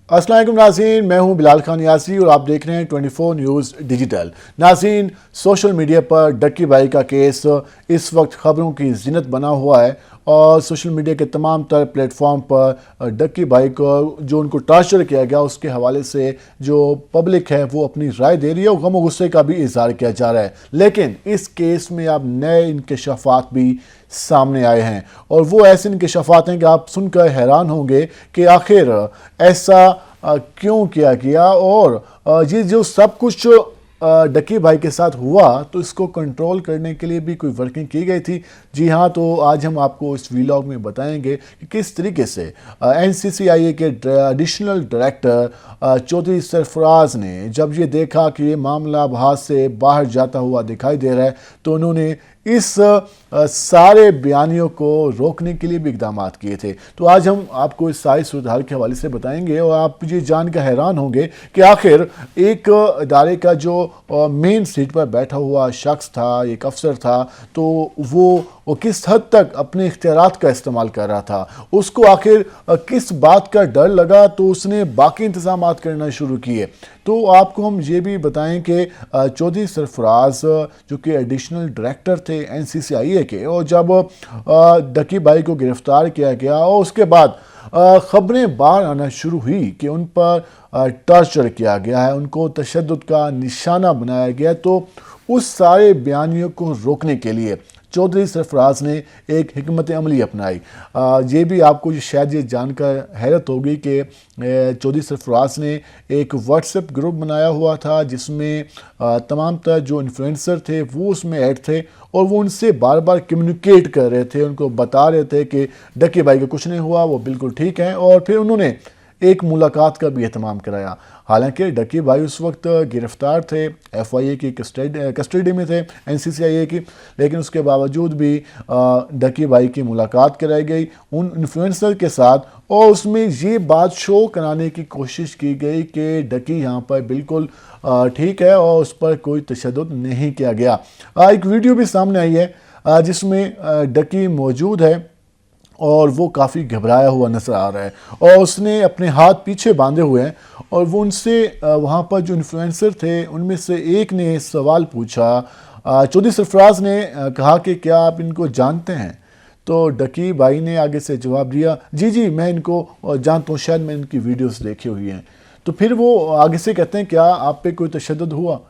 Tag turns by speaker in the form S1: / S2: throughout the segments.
S1: अस्सलाम वालेकुम नाज़रीन, मैं हूं बिलाल खान यासी और आप देख रहे हैं 24 न्यूज़ डिजिटल। नाज़रीन, सोशल मीडिया पर डक्की भाई का केस इस वक्त ख़बरों की ज़ीनत बना हुआ है और सोशल मीडिया के तमाम तर प्लेटफॉर्म पर डक्की भाई को जो उनको टार्चर किया गया उसके हवाले से जो पब्लिक है वो अपनी राय दे रही है और गम और गुस्से का भी इजहार किया जा रहा है। लेकिन इस केस में अब नए इंकशाफात भी सामने आए हैं और वो ऐसे इंकशाफात हैं कि आप सुनकर हैरान होंगे कि आखिर ऐसा क्यों किया गया और ये जो सब कुछ डक्की भाई के साथ हुआ तो इसको कंट्रोल करने के लिए भी कोई वर्किंग की गई थी। जी हाँ, तो आज हम आपको इस व्लॉग में बताएंगे कि किस तरीके से एनसीसीआईए के एडिशनल डायरेक्टर चौधरी सरफराज ने जब ये देखा कि ये मामला अब हाथ से बाहर जाता हुआ दिखाई दे रहा है तो उन्होंने इस सारे बयानियों को रोकने के लिए भी इकदाम किए थे। तो आज हम आपको इस सारी सूरत हाल के हवाले से बताएंगे और आप ये जान कर हैरान होंगे कि आखिर एक इदारे का जो मेन सीट पर बैठा हुआ शख्स था, एक अफसर था, तो वो किस हद तक अपने इख्तियारात का इस्तेमाल कर रहा था। उसको आखिर किस बात का डर लगा तो उसने बाकी इंतजाम करना शुरू किए। तो आपको हम ये भी बताएं कि चौधरी सरफराज जो कि एडिशनल डायरेक्टर थे एनसीसीआईए के, और जब डक्की भाई को गिरफ्तार किया गया और उसके बाद खबरें बाहर आना शुरू हुई कि उन पर टॉर्चर किया गया है, उनको तशद्दुद का निशाना बनाया गया, तो उस सारे बयानियों को रोकने के लिए चौधरी सरफराज ने एक हिकमत अमली अपनाई। ये भी आपको शायद ये जानकर हैरत होगी कि चौधरी सरफराज ने एक व्हाट्सएप ग्रुप बनाया हुआ था जिसमें तमाम तरह जो इन्फ्लुएंसर थे वो उसमें ऐड थे और वो उनसे बार बार कम्युनिकेट कर रहे थे, उनको बता रहे थे कि डक्की भाई का कुछ नहीं हुआ, वो बिल्कुल ठीक हैं। और फिर उन्होंने एक मुलाकात का भी एहतमाम कराया। हालांकि डक्की भाई उस वक्त गिरफ्तार थे, एफआईए की कस्टडी में थे एनसीसीआईए की, लेकिन उसके बावजूद भी डक्की भाई की मुलाकात कराई गई उन इन्फ्लुएंसर के साथ और उसमें ये बात शो कराने की कोशिश की गई कि डक्की यहाँ पर बिल्कुल ठीक है और उस पर कोई तशद्दुद नहीं किया गया। एक वीडियो भी सामने आई है जिसमें डक्की मौजूद है और वो काफ़ी घबराया हुआ नज़र आ रहा है और उसने अपने हाथ पीछे बांधे हुए हैं और वो उनसे वहाँ पर जो इन्फ्लुएंसर थे उनमें से एक ने सवाल पूछा। चौधरी सरफराज ने कहा कि क्या आप इनको जानते हैं? तो डक्की भाई ने आगे से जवाब दिया, जी जी मैं इनको जानता हूँ, शायद मैं इनकी वीडियोस देखी हुई हैं। तो फिर वो आगे से कहते हैं, क्या आप पे कोई तशद्दुद हुआ?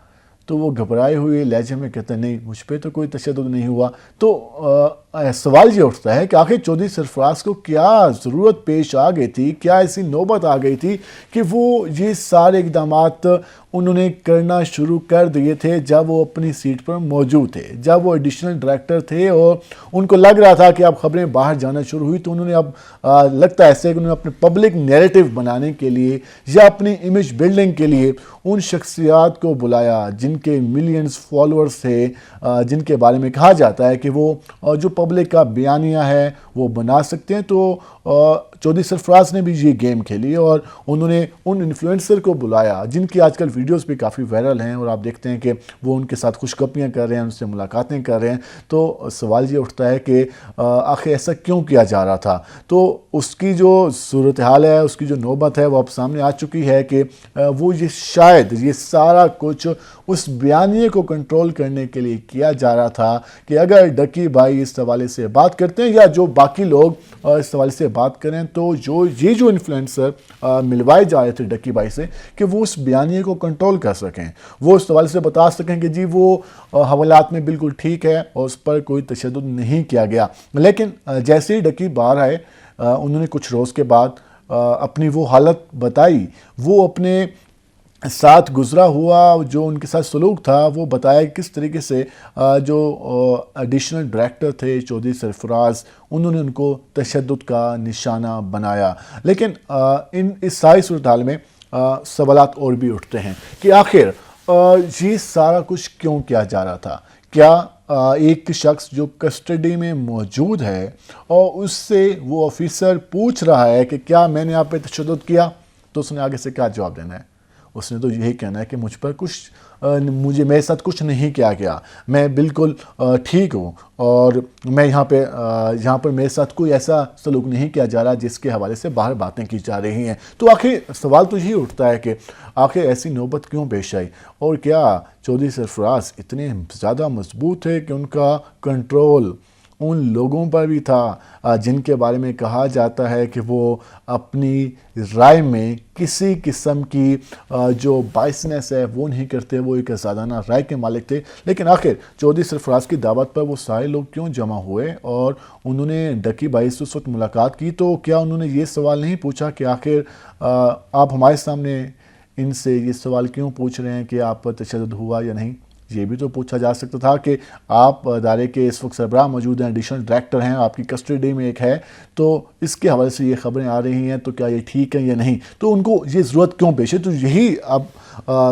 S1: तो वो घबराए हुए लहजे में कहते हैं, नहीं मुझ पर तो कोई तशद्दुद नहीं हुआ। तो सवाल ये उठता है कि आखिर चौधरी सरफराज को क्या ज़रूरत पेश आ गई थी, क्या ऐसी नौबत आ गई थी कि वो ये सारे इक़दामात उन्होंने करना शुरू कर दिए थे जब वो अपनी सीट पर मौजूद थे, जब वो एडिशनल डायरेक्टर थे और उनको लग रहा था कि अब खबरें बाहर जाना शुरू हुई तो उन्होंने अब लगता है ऐसे कि उन्होंने अपने पब्लिक नैरेटिव बनाने के लिए या अपनी इमेज बिल्डिंग के लिए उन शख्सियात को बुलाया जिनके मिलियंस फॉलोअर्स थे, जिनके बारे में कहा जाता है कि वो जो पब्लिक का बयानिया है वो बना सकते हैं। तो चौधरी सरफराज ने भी ये गेम खेली और उन्होंने उन इन्फ्लुएंसर को बुलाया जिनकी आजकल वीडियोस भी काफ़ी वायरल हैं और आप देखते हैं कि वो उनके साथ खुशगपियाँ कर रहे हैं, उनसे मुलाकातें कर रहे हैं। तो सवाल ये उठता है कि आखिर ऐसा क्यों किया जा रहा था। तो उसकी जो सूरत हाल है, उसकी जो नौबत है वो अब सामने आ चुकी है कि वो ये शायद ये सारा कुछ उस बयानिए को कंट्रोल करने के लिए किया जा रहा था कि अगर डक्की भाई इस हवाले से बात करते हैं या जो बाकी लोग इस हवाले से बात करें तो जो इन्फ्लुएंसर मिलवाए जा रहे थे डक्की भाई से कि वो उस बयानिए को कंट्रोल कर सकें, वो इस हवाले से बता सकें कि जी वो हवालात में बिल्कुल ठीक है और उस पर कोई तशद्दुद नहीं किया गया। लेकिन जैसे ही डक्की बाहर आए उन्होंने कुछ रोज़ के बाद अपनी वो हालत बताई, वो अपने साथ गुजरा हुआ जो उनके साथ सलूक था वो बताया किस तरीके से जो एडिशनल डायरेक्टर थे चौधरी सरफराज उन्होंने उनको तशद्दुद का निशाना बनाया। लेकिन इस सारी सूरत हाल में सवालात और भी उठते हैं कि आखिर ये सारा कुछ क्यों किया जा रहा था। क्या एक शख्स जो कस्टडी में मौजूद है और उससे वो ऑफिसर पूछ रहा है कि क्या मैंने आप पे तशद्दुद किया, तो उसने आगे से क्या जवाब देना है? اس نے تو یہی کہنا ہے کہ مجھے میرے ساتھ کچھ نہیں کیا گیا، میں بالکل ٹھیک ہوں، اور میں یہاں پر میرے ساتھ کوئی ایسا سلوک نہیں کیا جا رہا جس کے حوالے سے باہر باتیں کی جا رہی ہیں۔ تو آخر سوال تو یہی اٹھتا ہے کہ آخر ایسی نوبت کیوں پیش آئی، اور کیا چودھری سرفراز اتنے زیادہ مضبوط تھے کہ ان کا کنٹرول ان لوگوں پر بھی تھا جن کے بارے میں کہا جاتا ہے کہ وہ اپنی رائے میں کسی قسم کی جو بائسنس ہے وہ نہیں کرتے، وہ ایک آزادانہ رائے کے مالک تھے۔ لیکن آخر چودھری سرفراز کی دعوت پر وہ سارے لوگ کیوں جمع ہوئے اور انہوں نے ڈکی بھائی سے اس وقت ملاقات کی؟ تو کیا انہوں نے یہ سوال نہیں پوچھا کہ آخر آپ ہمارے سامنے ان سے یہ سوال کیوں پوچھ رہے ہیں کہ آپ پر تشدد ہوا یا نہیں؟ یہ بھی تو پوچھا جا سکتا تھا کہ آپ ادارے کے اس وقت سربراہ موجود ہیں، ایڈیشنل ڈائریکٹر ہیں، آپ کی کسٹڈی میں ایک ہے، تو اس کے حوالے سے یہ خبریں آ رہی ہیں، تو کیا یہ ٹھیک ہے یا نہیں؟ تو ان کو یہ ضرورت کیوں پیش ہے؟ تو یہی اب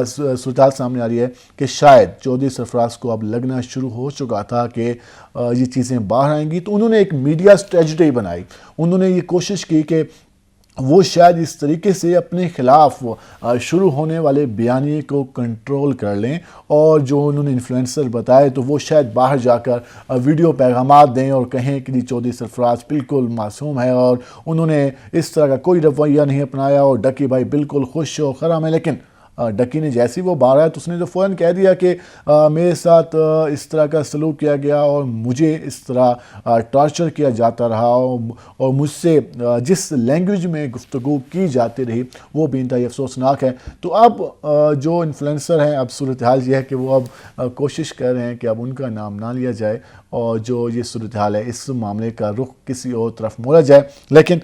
S1: صورتحال سامنے آ رہی ہے کہ شاید چودھری سرفراز کو اب لگنا شروع ہو چکا تھا کہ یہ چیزیں باہر آئیں گی، تو انہوں نے ایک میڈیا اسٹریٹجی بنائی۔ انہوں نے یہ کوشش کی کہ وہ شاید اس طریقے سے اپنے خلاف شروع ہونے والے بیانیے کو کنٹرول کر لیں، اور جو انہوں نے انفلوئنسر بتائے تو وہ شاید باہر جا کر ویڈیو پیغامات دیں اور کہیں کہ چودھری سرفراز بالکل معصوم ہے اور انہوں نے اس طرح کا کوئی رویہ نہیں اپنایا اور ڈکی بھائی بالکل خوش و خرم ہے۔ لیکن ڈکی نے جیسی وہ باہر آیا تو اس نے تو فوراً کہہ دیا کہ میرے ساتھ اس طرح کا سلوک کیا گیا اور مجھے اس طرح ٹارچر کیا جاتا رہا، اور مجھ سے جس لینگویج میں گفتگو کی جاتی رہی وہ بھی انتہائی افسوسناک ہے۔ تو اب جو انفلوئنسر ہیں، اب صورتحال یہ ہے کہ وہ اب کوشش کر رہے ہیں کہ اب ان کا نام نہ لیا جائے اور جو یہ صورتحال ہے اس معاملے کا رخ کسی اور طرف موڑا جائے۔ لیکن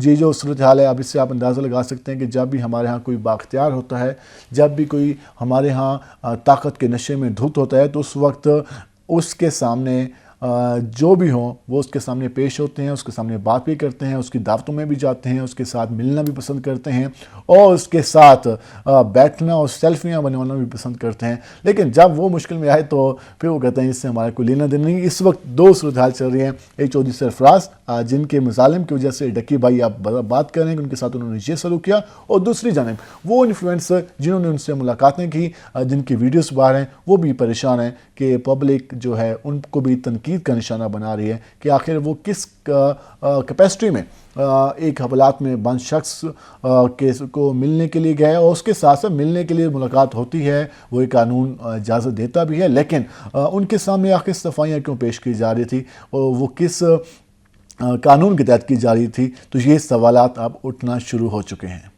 S1: یہ جو صورتحال ہے اب اس سے آپ اندازہ لگا سکتے ہیں کہ جب بھی ہمارے ہاں کوئی بااختیار ہوتا ہے، جب بھی کوئی ہمارے ہاں طاقت کے نشے میں دھت ہوتا ہے، تو اس وقت اس کے سامنے جو بھی ہوں وہ اس کے سامنے پیش ہوتے ہیں، اس کے سامنے بات بھی کرتے ہیں، اس کی دعوتوں میں بھی جاتے ہیں، اس کے ساتھ ملنا بھی پسند کرتے ہیں اور اس کے ساتھ بیٹھنا اور سیلفیاں بنوانا بھی پسند کرتے ہیں۔ لیکن جب وہ مشکل میں آئے تو پھر وہ کہتے ہیں اس سے ہمارا کوئی لینا دینا نہیں۔ اس وقت دو صورتحال چل رہی ہیں، ایک چودھری سرفراز جن کے مظالم کی وجہ سے ڈکی بھائی آپ بات کر رہے ہیں کہ ان کے ساتھ انہوں نے یہ سلوک کیا، اور دوسری جانب وہ انفلوئنسر جنہوں نے ان سے ملاقاتیں کی، جن کی ویڈیوز باہر ہیں، وہ بھی پریشان ہیں کہ پبلک جو ہے ان کو بھی تنقید کا نشانہ بنا رہی ہے کہ آخر وہ کس کیپیسٹی میں ایک حوالات میں بند شخص کو ملنے کے لیے گئے، اور اس کے ساتھ ساتھ ملنے کے لیے ملاقات ہوتی ہے، وہ ایک قانون اجازت دیتا بھی ہے، لیکن ان کے سامنے آخر صفائیاں کیوں پیش کی جا رہی تھی اور وہ کس قانون کے تحت کی جا رہی تھی؟ تو یہ سوالات اب اٹھنا شروع ہو چکے ہیں۔